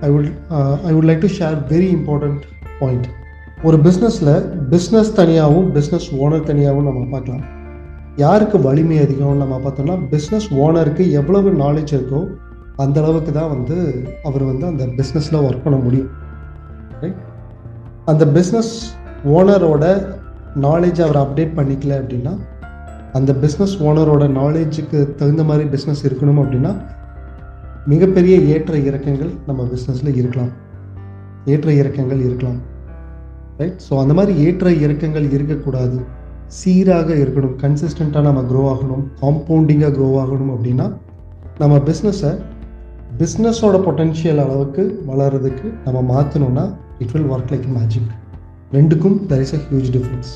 I would like to share very important point. ஒரு பிஸ்னஸில் business தனியாகவும் பிஸ்னஸ் ஓனர் தனியாகவும் நம்ம பார்க்கலாம். யாருக்கு வலிமை அதிகம்னு நம்ம பார்த்தோம்னா, பிஸ்னஸ் ஓனருக்கு எவ்வளவு நாலேஜ் இருக்கோ அந்த அளவுக்கு தான் அவர் அந்த பிஸ்னஸில் ஒர்க் பண்ண முடியும். ரைட்? அந்த பிஸ்னஸ் ஓனரோட நாலேஜ் அவர் அப்டேட் பண்ணிக்கல அப்படின்னா, அந்த பிஸ்னஸ் ஓனரோட நாலேஜுக்கு தகுந்த மாதிரி பிஸ்னஸ் இருக்கணும் அப்படின்னா, மிகப்பெரிய ஏற்ற இறக்கங்கள் நம்ம பிஸ்னஸில் இருக்கலாம். ரைட்? ஸோ அந்த மாதிரி ஏற்ற இறக்கங்கள் இருக்கக்கூடாது, சீராக இருக்கணும், கன்சிஸ்டண்ட்டாக நம்ம க்ரோ ஆகணும், காம்பவுண்டிங்காக க்ரோ ஆகணும். அப்படின்னா நம்ம பிஸ்னஸோட பொட்டென்ஷியல் அளவுக்கு வளர்கிறதுக்கு நம்ம மாற்றணும்னா it will work like magic. ரெண்டுக்கும் there is a huge difference.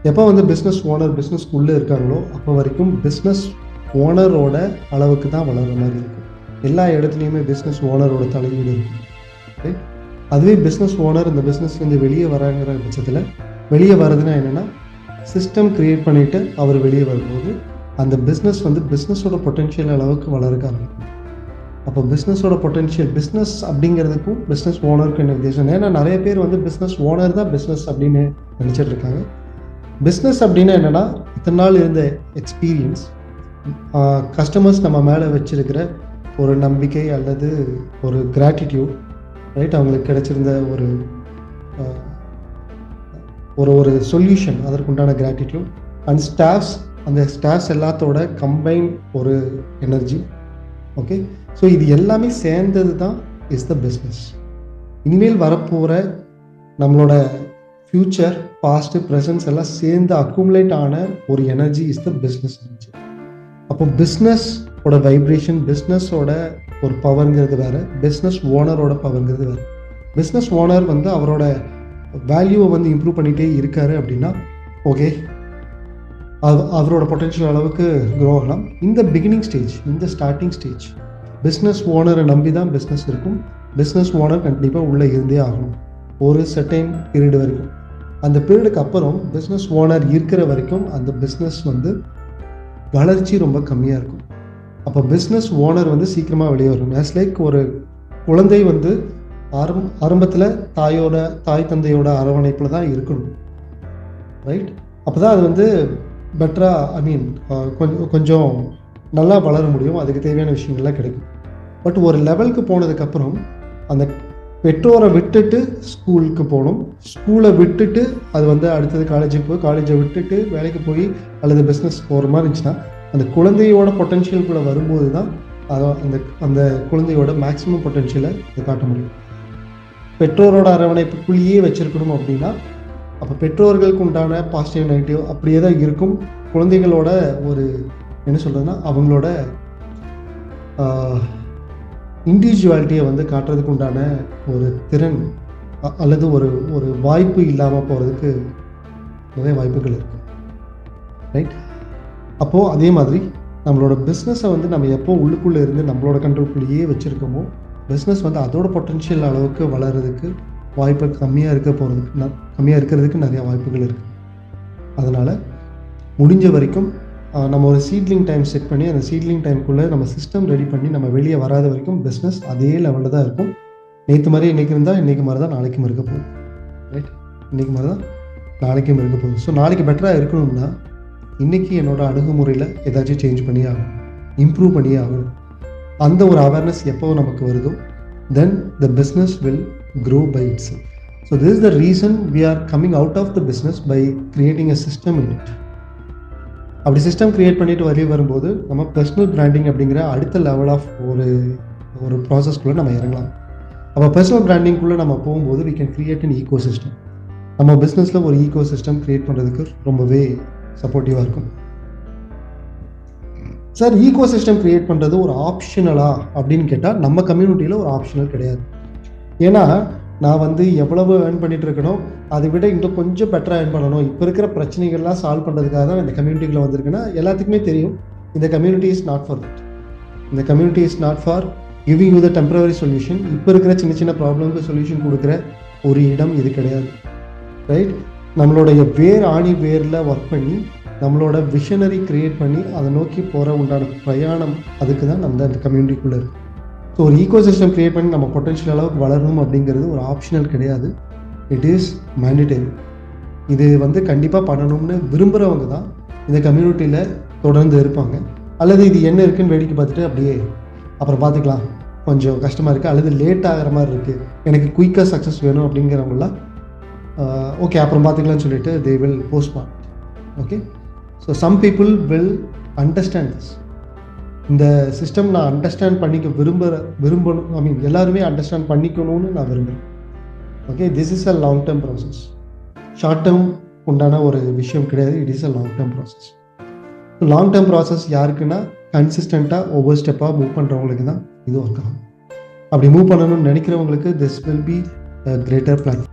எப்போ பிஸ்னஸ் ஓனர் பிஸ்னஸ்க்குள்ளே இருக்காங்களோ அப்போ வரைக்கும் பிஸ்னஸ் ஓனரோட அளவுக்கு தான் வளர்கிற மாதிரி இருக்கும். எல்லா இடத்துலையுமே பிஸ்னஸ் ஓனரோட தலையீடு இருக்கும். ரைட்? அதுவே பிஸ்னஸ் ஓனர் இந்த பிஸ்னஸ்லேருந்து வெளியே வராங்கிற பட்சத்தில், வெளியே வர்றதுன்னா என்னென்னா, சிஸ்டம் க்ரியேட் பண்ணிவிட்டு அவர் வெளியே வரும்போது அந்த பிஸ்னஸ் பிஸ்னஸோட பொட்டென்ஷியல் அளவுக்கு வளர்க்க ஆரம்பிக்கும். அப்போ பிஸ்னஸோட பொட்டென்ஷியல், பிஸ்னஸ் அப்படிங்கிறதுக்கும் பிஸ்னஸ் ஓனருக்கும் என்ன வித்தியாசம்? ஏன்னா நிறைய பேர் பிஸ்னஸ் ஓனர் தான் பிஸ்னஸ் அப்படின்னு நினச்சிட்டு இருக்காங்க. பிஸ்னஸ் அப்படின்னா என்னென்னா, இத்தனை நாள் இருந்த எக்ஸ்பீரியன்ஸ், கஸ்டமர்ஸ் நம்ம மேலே வச்சுருக்கிற ஒரு நம்பிக்கை அல்லது ஒரு கிராட்டிடியூட், ரைட்? அவங்களுக்கு கிடைச்சிருந்த ஒரு சொல்யூஷன், அதற்குண்டான கிராட்டிடியூட் அண்ட் ஸ்டாஃப்ஸ், அந்த ஸ்டாஃப்ஸ் எல்லாத்தோட கம்பைன் ஒரு எனர்ஜி. ஓகே, ஸோ இது எல்லாமே சேர்ந்தது தான் இஸ் த பிஸ்னஸ். இனிமேல் வரப்போகிற நம்மளோட ஃப்யூச்சர், பாஸ்ட்டு, ப்ரெசன்ஸ் எல்லாம் சேர்ந்து அக்குமுலேட் ஆன ஒரு energy is the business energy. அப்போ பிஸ்னஸோட வைப்ரேஷன், பிஸ்னஸோட ஒரு பவருங்கிறது வேறு, பிஸ்னஸ் ஓனரோட பவருங்கிறது வேறு. பிஸ்னஸ் ஓனர் அவரோட வேல்யூவை இம்ப்ரூவ் பண்ணிகிட்டே இருக்காரு அப்படின்னா ஓகே, அவரோட பொட்டென்ஷியல் அளவுக்கு க்ரோ ஆகலாம். இந்த பிகினிங் ஸ்டேஜ், இந்த ஸ்டார்டிங் ஸ்டேஜ், பிஸ்னஸ் ஓனரை நம்பி தான் பிஸ்னஸ் இருக்கும். பிஸ்னஸ் ஓனர் கண்டிப்பாக உள்ளே இருந்தே ஆகணும் ஒரு செர்டைன் பீரியட் வரைக்கும். அந்த பீரியடுக்கு அப்புறம் பிஸ்னஸ் ஓனர் இருக்கிற வரைக்கும் அந்த பிஸ்னஸ் வளர்ச்சி ரொம்ப கம்மியாக இருக்கும். அப்போ பிஸ்னஸ் ஓனர் சீக்கிரமாக வெளியே வரணும். ஆஸ் லைக் ஒரு குழந்தை ஆரம்பத்தில் தாய் தந்தையோட அரவணைப்பில் தான் இருக்கணும். ரைட்? அப்போ தான் அது பெட்டராக கொஞ்சம் நல்லா வளர முடியும், அதுக்கு தேவையான விஷயங்கள்லாம் கிடைக்கும். பட் ஒரு லெவலுக்கு போனதுக்கப்புறம் அந்த பெற்றோரை விட்டுட்டு ஸ்கூலுக்கு போகணும், ஸ்கூலை விட்டுட்டு அது அடுத்தது காலேஜுக்கு போய், காலேஜை விட்டுட்டு வேலைக்கு போய் அல்லது பிஸ்னஸ் போகிற மாதிரி இருந்துச்சுன்னா, அந்த குழந்தையோட பொட்டென்ஷியலுக்குள்ளே வரும்போது தான் அந்த குழந்தையோட மேக்ஸிமம் பொட்டென்ஷியலை காட்ட முடியும். பெற்றோரோட அரவணைப்புக்குள்ளேயே வச்சுருக்கணும் அப்படின்னா, அப்போ பெற்றோர்களுக்கு உண்டான பாசிட்டிவ் நெகட்டிவ் அப்படியே தான் இருக்கும். குழந்தைகளோட என்ன சொல்கிறதுனா, அவங்களோட இண்டிவிஜுவாலிட்டியை காட்டுறதுக்கு உண்டான ஒரு திறன் அல்லது ஒரு வாய்ப்பு இல்லாமல் போகிறதுக்கு நிறைய வாய்ப்புகள் இருக்குது. ரைட்? அப்போது அதே மாதிரி நம்மளோட பிஸ்னஸை நம்ம எப்போ உள்ளுக்குள்ளே இருந்து நம்மளோட கண்ட்ரோல்குள்ளேயே வச்சுருக்கோமோ, பிஸ்னஸ் அதோட பொட்டென்ஷியல் அளவுக்கு வளர்கிறதுக்கு வாய்ப்பு கம்மியாக இருக்கிறதுக்கு நிறைய வாய்ப்புகள் இருக்குது. அதனால் முடிஞ்ச வரைக்கும் நம்ம ஒரு சீட்லிங் டைம் செட் பண்ணி, அந்த சீட்லிங் டைமுக்குள்ளே நம்ம சிஸ்டம் ரெடி பண்ணி நம்ம வெளியே வராத வரைக்கும் பிஸ்னஸ் அதே லெவலில் தான் இருக்கும். நேற்று மாதிரி இன்றைக்கி இருந்தால் இன்றைக்கி மாதிரி தான் நாளைக்கும் இருக்க போகுது. ரைட்? இன்றைக்கி மாதிரி தான் நாளைக்கும் இருக்க போகுது. ஸோ நாளைக்கு பெட்டராக இருக்கணும்னா இன்றைக்கி என்னோடய அணுகுமுறையில் ஏதாச்சும் சேஞ்ச் பண்ணி ஆகணும், இம்ப்ரூவ் பண்ணி ஆகணும். அந்த ஒரு அவேர்னஸ் எப்போ நமக்கு வருதோ then the business will grow by itself. So this is the reason we are coming out of the business by creating a system in it. அப்படி சிஸ்டம் கிரியேட் பண்ணிட்டு வெளியே வரும்போது நம்ம பர்சனல் பிராண்டிங் அப்படிங்கிற அடுத்த லெவல் ஆஃப் ஒரு ப்ராசஸ்க்குள்ளே நம்ம இறங்கலாம். அப்போ பர்சனல் பிராண்டிங்குள்ளே நம்ம போகும்போது we can create an ecosystem. நம்ம பிஸ்னஸில் ஒரு ஈகோ சிஸ்டம் கிரியேட் பண்ணுறதுக்கு ரொம்பவே சப்போர்ட்டிவாக இருக்கும். சார், ஈகோ சிஸ்டம் கிரியேட் பண்ணுறது ஒரு ஆப்ஷனலா அப்படின்னு கேட்டால் நம்ம கம்யூனிட்டியில் ஒரு ஆப்ஷனல் கிடையாது. ஏன்னா நான் எவ்வளவு ஏர்ன் பண்ணிட்டு இருக்கணும், அதை விட இன்னும் கொஞ்சம் பெட்டராக ஏர்ன் பண்ணணும், இப்போ இருக்கிற பிரச்சனைகள்லாம் சால்வ் பண்ணுறதுக்காக தான் இந்த கம்யூனிட்டிக்குள்ள வந்திருக்குன்னா எல்லாத்துக்குமே தெரியும் இந்த community is not for that. இந்த community is not for giving you the temporary solution. இப்போ இருக்கிற சின்ன சின்ன ப்ராப்ளம்க்கு சொல்யூஷன் கொடுக்குற ஒரு இடம் இது கிடையாது. ரைட்? நம்மளுடைய வேரில் ஒர்க் பண்ணி நம்மளோட விஷனரி கிரியேட் பண்ணி அதை நோக்கி போகிற உண்டான பிரயாணம், அதுக்கு தான் நம்ம அந்த கம்யூனிட்டிக்குள்ளே இருக்கும். ஸோ ஒரு ஈகோ சிஸ்டம் க்ரியேட் பண்ணி நம்ம பொட்டன்ஷியல் அளவுக்கு வளரணும் அப்படிங்கிறது ஒரு ஆப்ஷனல் கிடையாது, இட் இஸ் மேண்டிட்டரி. இது வந்து கண்டிப்பாக பண்ணணும்னு விரும்புகிறவங்க தான் இந்த கம்யூனிட்டியில் தொடர்ந்து இருப்பாங்க. அல்லது இது என்ன இருக்குன்னு வேடிக்கை பார்த்துட்டு அப்படியே அப்புறம் பார்த்துக்கலாம், கொஞ்சம் கஷ்டமாக இருக்குது, அல்லது லேட் ஆகிற மாதிரி இருக்குது, எனக்கு குயிக்காக சக்ஸஸ் வேணும் அப்படிங்கிறவங்களாம் ஓகே அப்புறம் பார்த்துக்கலாம்னு சொல்லிட்டு they will postpone. Okay, so some people will understand this. இந்த சிஸ்டம் நான் அண்டர்ஸ்டாண்ட் பண்ணிக்க விரும்பணும், ஐ மீன் எல்லாருமே அண்டர்ஸ்டாண்ட் பண்ணிக்கணும்னு நான் விரும்புகிறேன். Okay, this is a long term process, short term உண்டான ஒரு விஷயம் கிடையாது, it is a long term process. Long term process யாருக்குன்னா கன்சிஸ்டண்ட்டாக ஒவ்வொரு ஸ்டெப்பாக மூவ் பண்ணுறவங்களுக்கு தான் இது ஒர்க் ஆகும். அப்படி மூவ் பண்ணணும்னு நினைக்கிறவங்களுக்கு this will be a greater platform.